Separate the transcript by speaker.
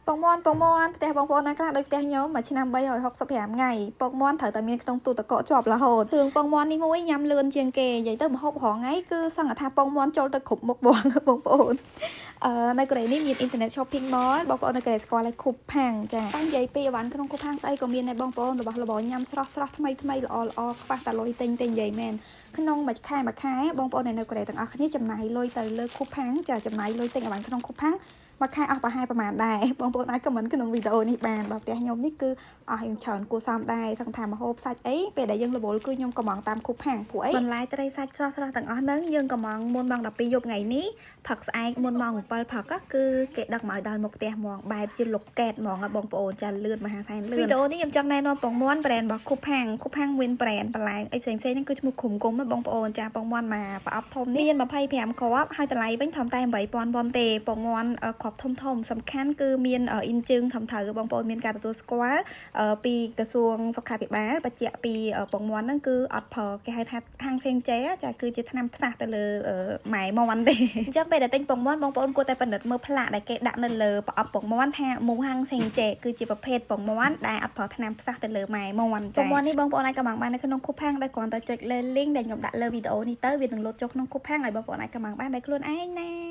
Speaker 1: Pokemon แต่ Pokemon ណាខ្លះដូចផ្ទះខ្ញុំមួយឆ្នាំ365ថ្ងៃ Pokemon ត្រូវតែមានក្នុងទូទឹកកកជាប់រហូតរឿង Pokemon នេះមួយញ៉ាំលឿនជាងគេនិយាយទៅម្ហូបរងថ្ងៃគឺសង្កត់ថា Pokemon ចូលទៅគ្រប់មុខបងប្អូននៅកូរ៉េនេះមាន Internet Shopping Mall បងប្អូននៅកូរ៉េស្គាល់ឲ្យ Coupang ចាតែនិយាយពីអីវ៉ាន់ក្នុង Coupang ស្អីក៏មានដែរបងប្អូនរបស់របរញ៉ាំស្រស់ថ្មីល្អខ្វះតែលុយទិញនិយាយមែនក្នុងមួយខែបងប្អូននៅកូរ៉េទាំងអស់គ្នាចំណាយលុយទៅលើ Coupang ចាចំណាយលុយទិញអីវ៉ាន់ក្នុង Coupang មួយខែអស់ប្រហែលប្រហែលដែរបងប្អូនអាច comment ក្នុងវីដេអូនេះបានបើផ្ទះខ្ញុំនេះគឺអស់ខ្ញុំច្រើនគួរសមដែរសង្ឃថាម្ហូបសាច់អីពេលដែលយើងរវល់គឺខ្ញុំកំងតាម Coupang ព្រោះអីបន្លែត្រីសាច់ស្រស់ទាំងអស់ហ្នឹងយើងកំងមុនម៉ោង12យប់ថ្ងៃនេះផឹកស្អែកមុនម៉ោង7ផឹកគឺគេដឹកមកឲ្យដល់មុខផ្ទះហ្មងបែបជាលុកកែតហ្មងបងប្អូនចាលឿនមហាសានលឿនវីដេអូនេះខ្ញុំចង់ណែនាំពងមាន់ brand របស់ Coupang មាន brand បន្លែអីផ្សេងហ្នឹងគឺឈ្មោះគុំបងប្អូនចាពងមាន់មកប្រអប់ធំនេះមាន25គ្រាប់ហើយតម្លៃវិញធំតែ 8000 វ៉ុនទេពងមាន់គ្រាប់ធំសំខាន់គឺមានអ៊ីនជើងធំត្រូវបងប្អូនមានការទទួលស្គាល់ពីក្រសួងសុខាភិបាលបញ្ជាក់ពីពងមាន់ហ្នឹងគឺអត់ប្រើគេហៅថាហាងសេងចេចាគឺជាថ្នាំផ្សះទៅលើម៉ែមាន់ទេអញ្ចឹងពេលដែលទិញពងមាន់បងប្អូនគួរតែពិនិត្យមើលផ្លាកដែលគេដាក់នៅលើប្រអប់ពងមាន់ថាមូហាងសេងចេគឺជាប្រភេទពងមាន់ដែលអត់ប្រើថ្នាំផ្សះទៅលើម៉ែមាន់ចាពងមាន់នេះបងប្អូនអាចកំងបាននៅក្នុង Coupang ដោយគ្រាន់តែចុចលើ link ដែលខ្ញុំដាក់លើវីដេអូនេះទៅវានឹងលោតចូលក្នុង Coupang ហើយបងប្អូនអាចកំងបានដោយខ្លួនឯងណា